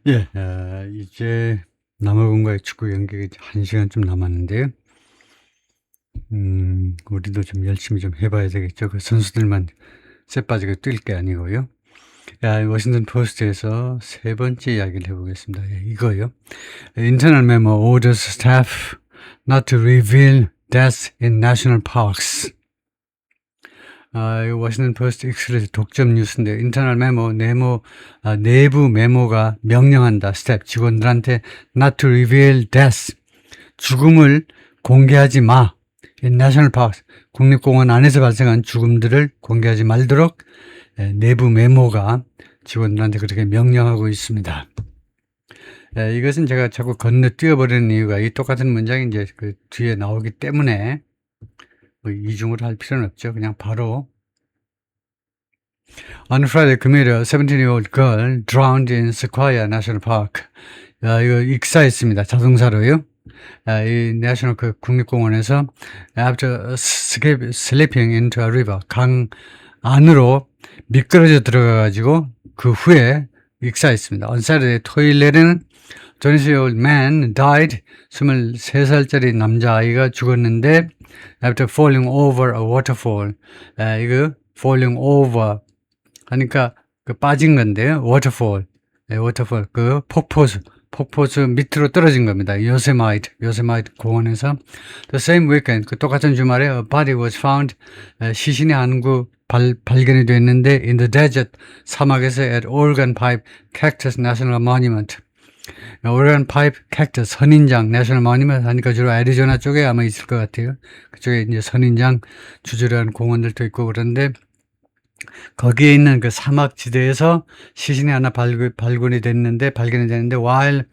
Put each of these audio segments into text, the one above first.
예, 이제 남아공과의 축구 경기가 이제 1시간쯤 남았는데요. 우리도 좀 열심히 좀 해봐야 되겠죠. 그 선수들만 쎄 빠지게 뛸 게 아니고요. 워싱턴 포스트에서 세 번째 이야기를 해보겠습니다. 이거요. Internal memo orders staff not to reveal deaths in national parks. 이 워싱턴 포스트 익스프레스 독점 뉴스인데 인터널 메모, 내부 메모가 명령한다. 스텝 직원들한테 not to reveal death, 죽음을 공개하지 마. in national parks, 국립공원 안에서 발생한 죽음들을 공개하지 말도록 내부 메모가 직원들한테 그렇게 명령하고 있습니다. 이것은 제가 자꾸 건너뛰어버리는 이유가 이 똑같은 문장이 이제 그 뒤에 나오기 때문에 뭐 이중으로 할 필요는 없죠. 그냥 바로 On Friday, 금요일에 17-year-old girl drowned in Sequoia National Park. 이거 익사했습니다. 자동사로요. 이 내셔널 그 국립공원에서 after slipping into a river, 강 안으로 미끄러져 들어가가지고 그 후에 익사했습니다. On Saturday, 토요일에는 20-year-old man died. 23살짜리 남자아이가 죽었는데 after falling over a waterfall. 이거 falling over 하니까 그 빠진 건데요. waterfall. waterfall. 그 폭포수 밑으로 떨어진 겁니다. 요세마이트 공원에서. The same weekend, 그 똑같은 주말에 a body was found. 시신이 한 구 발견이 됐는데 in the desert, 사막에서 at Oregon Pipe Cactus National Monument. 오레곤 파이프 캡터스 선인장 내셔널 모니먼트 하니까 주로 애리조나 쪽에 아마 있을 것 같아요. 그쪽에 이제 선인장 주저리한 공원들도 있고 그런데 거기에 있는 그 사막지대에서 시신이 하나 발견이 됐는데 while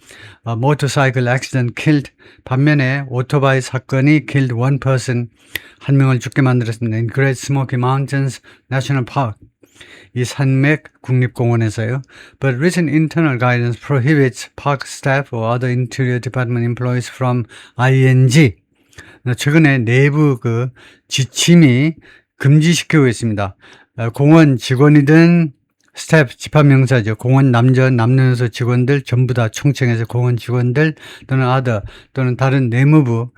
a motorcycle accident killed, 반면에 오토바이 사건이 killed one person, 한 명을 죽게 만들었습니다. in Great Smoky Mountains National Park, 이 산맥 국립공원에서요. But recent internal guidance prohibits park staff or other interior department employees from ING. 최근에 내부 그 지침이 금지시키고 있습니다. 공원 직원이든 스텝 집합명사죠. 공원 남녀노소 직원들 전부 다 총칭해서 공원 직원들 또는 또는 다른 내무부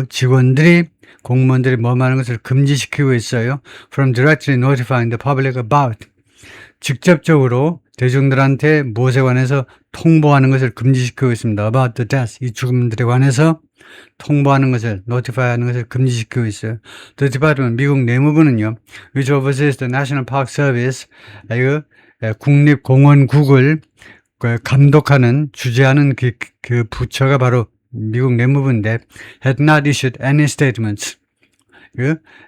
직원들이 공무원들이 뭐하는 것을 금지시키고 있어요. From directly notifying the public about, 직접적으로 대중들한테 무엇에 관해서 통보하는 것을 금지시키고 있습니다. About the death, 이 죽음들에 관해서 통보하는 것을, notify하는 것을 금지시키고 있어요. The Department, 미국 내무부는요, which oversees the National Park Service, 국립공원국을 감독하는, 주재하는 그 부처가 바로 미국 내무부인데 had not issued any statements.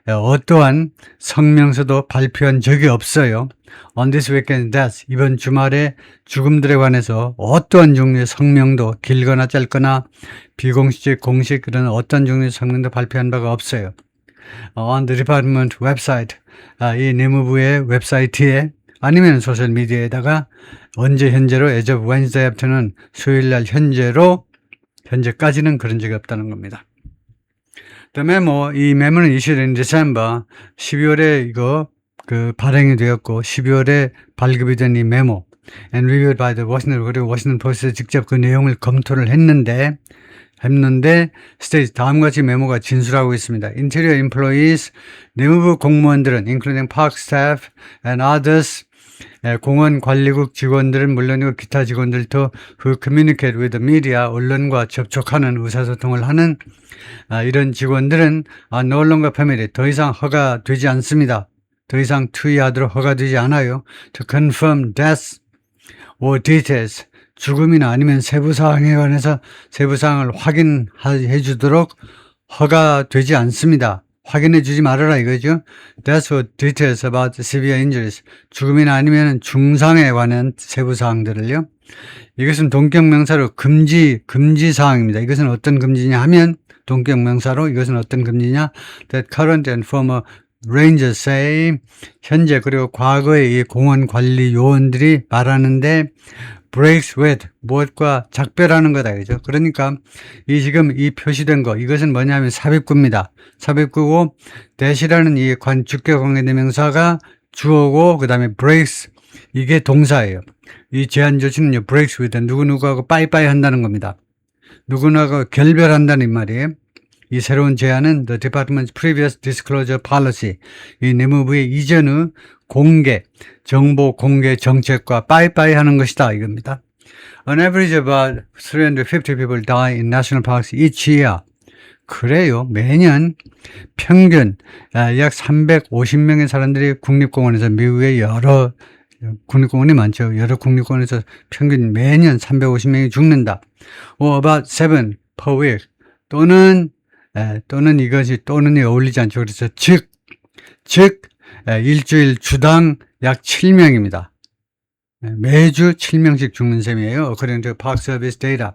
어떠한 성명서도 발표한 적이 없어요. On this weekend death, 이번 주말에 죽음들에 관해서 어떠한 종류의 성명도 길거나 짧거나 비공식, 공식 그런 어떤 종류의 성명도 발표한 바가 없어요. On the department website, 이 내무부의 웹사이트에 아니면 소셜미디어에다가 언제 현재로 as of Wednesday afternoon, 수요일날 현재까지는 그런 적이 없다는 겁니다. The memo, 이 메모는 issued in December, 12월에 이거 발행이 되었고 12월에 발급이 된 이 메모 and reviewed by the Washington, 그리고 워싱턴 포스트에 직접 그 내용을 검토를 했는데 스테이지 다음과 같이 메모가 진술하고 있습니다. Interior employees, 내무부 공무원들은 including park staff and others, 공원 관리국 직원들은 물론이고 기타 직원들도 who communicate with the media, 언론과 접촉하는 의사소통을 하는 이런 직원들은 no longer permitted, 더 이상 허가되지 않습니다. 더 이상 투의하도록 허가되지 않아요. To confirm deaths or details, 죽음이나 아니면 세부사항에 관해서 세부사항을 확인해 주도록 허가되지 않습니다. 확인해 주지 말아라 이거죠. That's what details about severe injuries. 죽음이나 아니면 중상에 관한 세부 사항들을요. 이것은 동격명사로 금지 사항입니다. 이것은 어떤 금지냐 하면 동격명사로 이것은 어떤 금지냐? That current and former rangers say, 현재 그리고 과거의 이 공원 관리 요원들이 말하는데 breaks with, 무엇과 작별하는 거다. 그죠? 그러니까 지금 이 표시된 거, 이것은 뭐냐면 삽입구입니다. 삽입구고, that이라는 이 주격 관계대명사가 주어고, 그 다음에 breaks, 이게 동사예요. 이 제한 조치는요, breaks with 누구누구하고 빠이빠이 한다는 겁니다. 누구나가 결별한다는 말이에요. 이 새로운 제안은 The Department's Previous Disclosure Policy, 이 내무부의 이전의 공개, 정보 공개 정책과 빠이빠이 하는 것이다 이겁니다. On average about 350 people die in national parks each year. 그래요. 매년 평균 약 350명의 사람들이 국립공원에서 미국의 여러 국립공원이 많죠. 여러 국립공원에서 평균 매년 350명이 죽는다. Or about 7 per week. 또는 이것이 또는이 어울리지 않죠. 그래서 즉 일주일 주당 약 7명입니다. 매주 7명씩 죽는 셈이에요. According to Park Service data.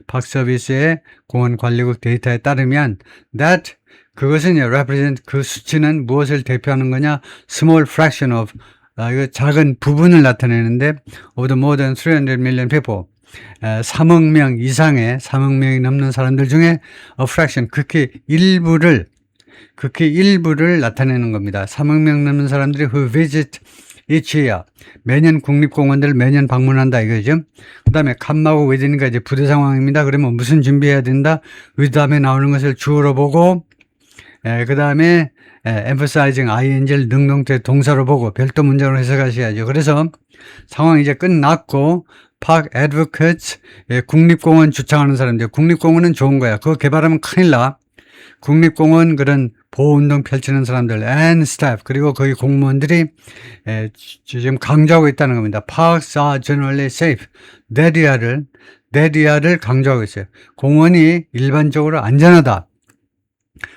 Park Service의 공원 관리국 데이터에 따르면 that 그것은 represent 그 수치는 무엇을 대표하는 거냐? Small fraction of 이거 작은 부분을 나타내는데 of the more than 300 million people. 3억 명 이상의 3억 명이 넘는 사람들 중에 a fraction 극히 일부를 나타내는 겁니다. 3억 명 넘는 사람들이 who visit each year. 매년 국립공원들 매년 방문한다 이거죠. 그 다음에 컴하고 with이니까 이제 부대 상황입니다. 그러면 무슨 준비해야 된다? with 다음에 나오는 것을 주어로 보고, 그 다음에 emphasizing ing를 능동태 동사로 보고 별도 문장으로 해석하셔야죠. 그래서 상황이 이제 끝났고 park advocates, 국립공원 주창하는 사람들. 국립공원은 좋은 거야. 그거 개발하면 큰일 나. 국립공원 그런 보호운동 펼치는 사람들 and staff 그리고 거기 공무원들이 지금 강조하고 있다는 겁니다. Parks are generally safe. that year를 강조하고 있어요. 공원이 일반적으로 안전하다.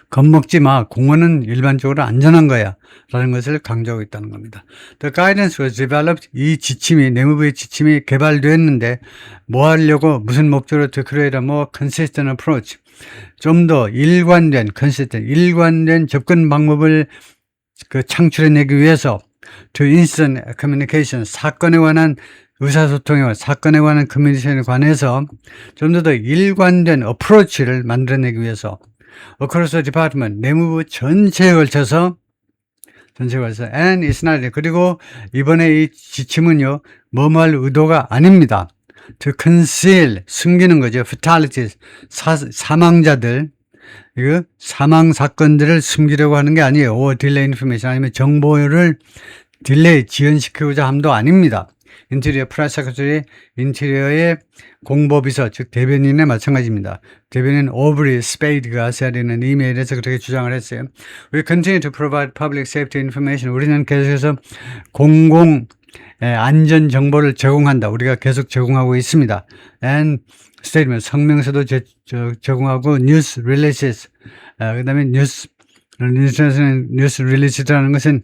겁먹지 마. 공원은 일반적으로 안전한 거야. 라는 것을 강조하고 있다는 겁니다. The guidance was developed. 이 지침이, 내무부의 지침이 개발되었는데 뭐 하려고 무슨 목적으로 to create a more consistent approach. 좀 더 일관된 접근 방법을 창출해내기 위해서 to instant communication, 사건에 관한 의사소통에 사건에 관한 커뮤니케이션에 관해서 좀 더 일관된 approach를 만들어내기 위해서 across the department, 내무부 전체에 걸쳐서 and it's not, 그리고 이번에 이 지침은요, 뭐뭐 할 의도가 아닙니다. to conceal, 숨기는 거죠. fatalities, 사망자들, 이거 사망 사건들을 숨기려고 하는 게 아니에요. or delay information, 아니면 정보를 딜레이, 지연시키고자 함도 아닙니다. 인테리어 프레스 세크레터리, 인테리어의 공보비서, 즉 대변인에 마찬가지입니다. 대변인 오브리 스페이드가 세리는 이메일에서 그렇게 주장을 했어요. We continue to provide public safety information. 우리는 계속해서 공공 안전 정보를 제공한다. 우리가 계속 제공하고 있습니다. And statement, 성명서도 제공하고 news releases. 그 다음에 뉴스 릴리스라는 것은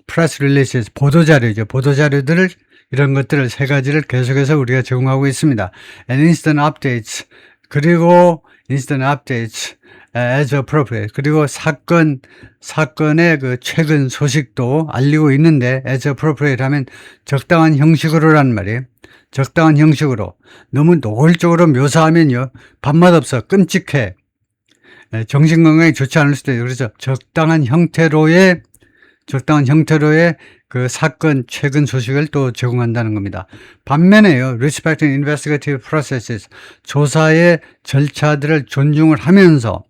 프레스 릴리스, 보도자료죠. 보도자료들을, 이런 것들을 세 가지를 계속해서 우리가 제공하고 있습니다. And instant updates, 그리고 instant updates as appropriate, 그리고 사건의 그 최근 소식도 알리고 있는데 as appropriate 하면 적당한 형식으로란 말이에요. 적당한 형식으로. 너무 노골적으로 묘사하면요, 밥맛 없어. 끔찍해. 정신건강에 좋지 않을 수도 있어요. 그래서 적당한 형태로의 그 사건 최근 소식을 또 제공한다는 겁니다. 반면에요, respecting investigative processes, 조사의 절차들을 존중을 하면서,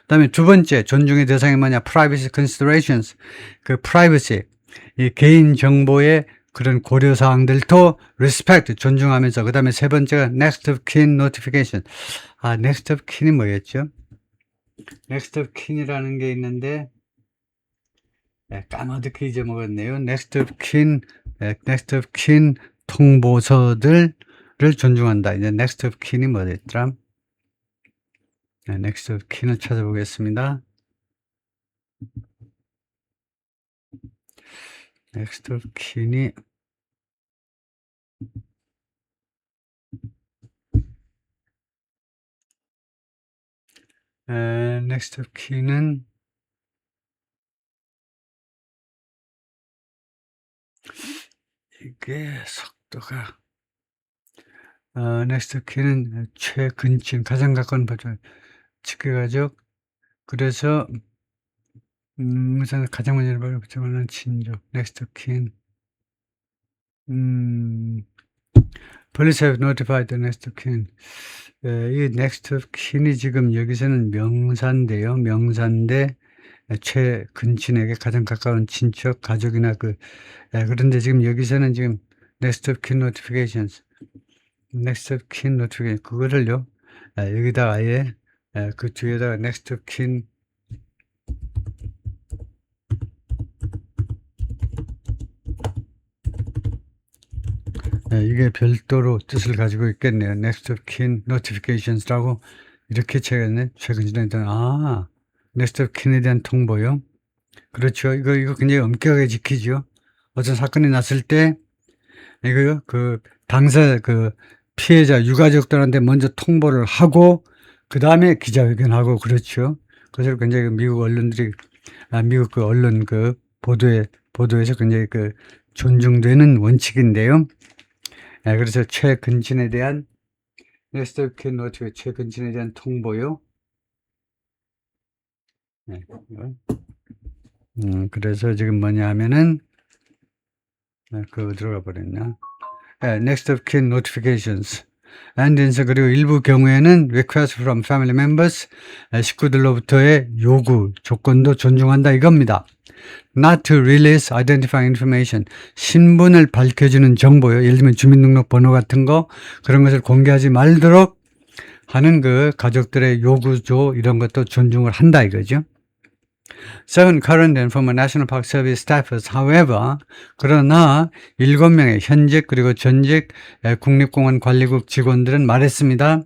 그다음에 두 번째 존중의 대상이 뭐냐, privacy considerations, 그 privacy, 이 개인 정보의 그런 고려 사항들도 respect, 존중하면서, 그다음에 세 번째가 next of kin notification. next of kin이 뭐였죠? next of kin이라는 게 있는데 까마득히 잊어먹었네요. next of kin 통보서들을 존중한다. 이제 next of kin이 뭐였더라? next of kin을 찾아보겠습니다. next of kin이 next of kin은 이게 속도가 next of kin은 최근친, 가장 가까운 보조 직계가족. 그래서 우선 가장 먼저 붙여보는 친족, next of kin. Police have notified the next of kin. 이 next of kin이 지금 여기서는 명사인데요. 명사인데 최근친에게 가장 가까운 친척, 가족이나 그런데 지금 여기서는 지금 next of kin notifications, next of kin notification 그거를요. 여기다가 아예 그 뒤에다가 next of kin 이게 별도로 뜻을 가지고 있겠네요. next of kin notifications라고 이렇게 채웠네. 최근진에 대한 next of kin에 대한 통보요. 그렇죠. 이거 굉장히 엄격하게 지키죠. 어떤 사건이 났을 때 이거요. 당사 피해자 유가족들한테 먼저 통보를 하고 그 다음에 기자회견하고 그렇죠. 그것을 굉장히 미국 언론들이 미국 언론 보도에서 굉장히 존중되는 원칙인데요. 그래서 최근친에 대한 next of kin notification 최근친에 대한 통보요. 그래서 지금 뭐냐 하면은 들어가 버렸나? next of kin notifications. 그리고 일부 경우에는 request from family members, 식구들로부터의 요구, 조건도 존중한다 이겁니다. Not to release identifying information. 신분을 밝혀주는 정보요. 예를 들면 주민등록번호 같은 거 그런 것을 공개하지 말도록 하는 가족들의 요구조 이런 것도 존중을 한다 이거죠. 7 current and former National Park Service staffers, however, 그러나 7명의 현직 그리고 전직 국립공원 관리국 직원들은 말했습니다.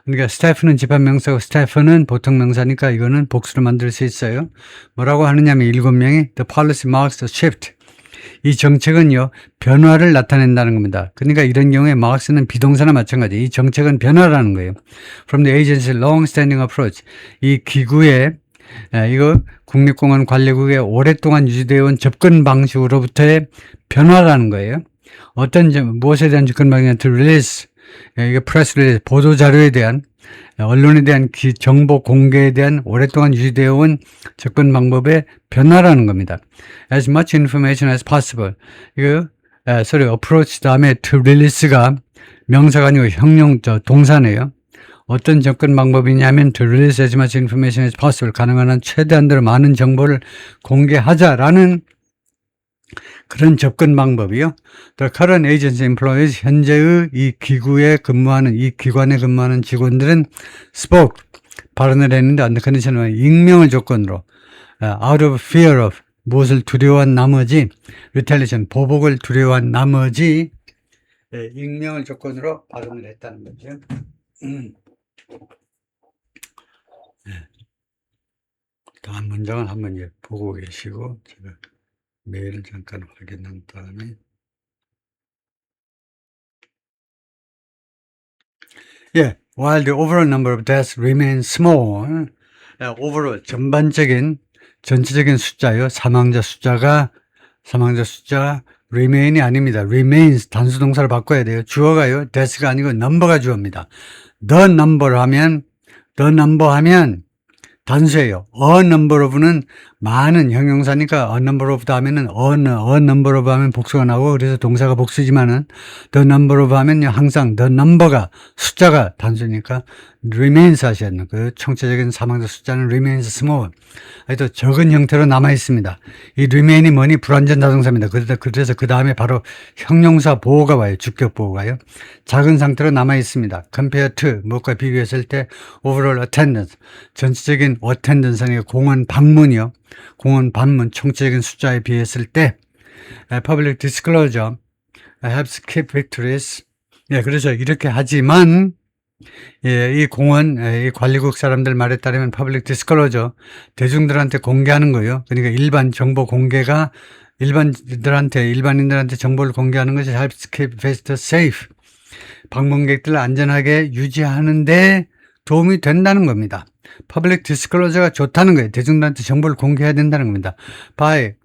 그러니까 스태프는 집합명사고 스태프는 보통명사니까 이거는 복수로 만들 수 있어요. 뭐라고 하느냐면 7명이 The policy marks a shift. 이 정책은요 변화를 나타낸다는 겁니다. 그러니까 이런 경우에 marks는 비동사나 마찬가지. 이 정책은 변화라는 거예요. From the agency's long-standing approach. 이 기구의 이거 국립공원 관리국에 오랫동안 유지되어 온 접근 방식으로부터의 변화라는 거예요. 무엇에 대한 접근 방식이냐? To release. 이게 프레스 릴리즈, 보도자료에 대한, 언론에 대한 정보 공개에 대한 오랫동안 유지되어 온 접근 방법의 변화라는 겁니다. As much information as possible. 이거, approach 다음에 to release가 명사가 아니고 동사네요. 어떤 접근 방법이냐면 to release as much information as possible. 가능한 한 최대한대로 많은 정보를 공개하자라는 그런 접근 방법이요. The current agency employees, 현재의 이 기관에 근무하는 직원들은 spoke, 발언을 했는데 under condition, 익명을 조건으로 out of fear of, 무엇을 두려워한 나머지 retaliation, 보복을 두려워한 나머지 익명을 조건으로 발언을 했다는 거죠. 다음 문장을 한번 보고 계시고 제가 메일을 잠깐 확인한 다음에 while the overall number of deaths remains small, overall 전체적인 숫자요. 사망자 숫자 remain이 아닙니다. remains 단수동사를 바꿔야 돼요. 주어가요. death가 아니고 number가 주어입니다. the number 하면 단수예요. a number of는 많은 형용사니까 a number of 하면은 a number of 하면 복수가 나오고 그래서 동사가 복수지만은 the number of 하면요 항상 the number가 숫자가 단수니까 remains 하시는 총체적인 사망자 숫자는 remains small. 또 적은 형태로 남아 있습니다. 이 remain이 뭐니? 불완전 다동사입니다. 그래서 그 다음에 바로 형용사 보호가 와요. 주격 보호가요. 작은 상태로 남아 있습니다. compare to 무엇과 비교했을 때 overall attendance 전체적인 attendance 아니고 공원 방문이요. 공원 방문 총체적인 숫자에 비했을 때 public disclosure helps keep victories. 그래서 이렇게 하지만 이 공원, 이 관리국 사람들 말에 따르면 public disclosure 대중들한테 공개하는 거예요. 그러니까 일반 정보 공개가 일반인들한테 정보를 공개하는 것이 helps keep visitors safe. 방문객들을 안전하게 유지하는데 도움이 된다는 겁니다. 퍼블릭 디스클로저가 좋다는 거예요. 대중들한테 정보를 공개해야 된다는 겁니다.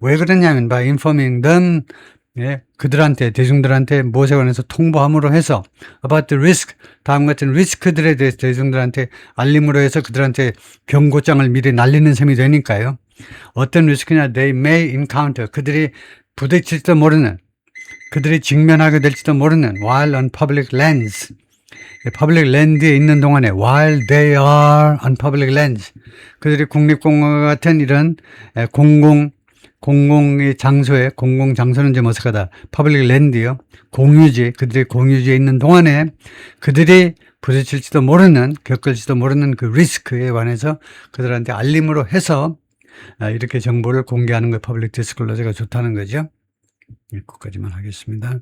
왜 그러냐면 by informing them, 대중들한테 무엇에 관해서 통보함으로 해서 about the risk, 다음 같은 리스크들에 대해서 대중들한테 알림으로 해서 그들한테 경고장을 미리 날리는 셈이 되니까요. 어떤 리스크냐? They may encounter, 그들이 부딪힐지도 모르는 그들이 직면하게 될지도 모르는 while on public lands. public land에 있는 동안에 while they are on public lands. 그들이 국립공원 같은 이런 공공의 장소에, 공공장소는 이제 머쓱하다. public land요. 공유지, 그들의 공유지에 있는 동안에 그들이 부딪힐지도 모르는, 겪을지도 모르는 그 리스크에 관해서 그들한테 알림으로 해서 이렇게 정보를 공개하는 거 퍼블릭 디스클로저가 좋다는 거죠. 여기까지만 하겠습니다.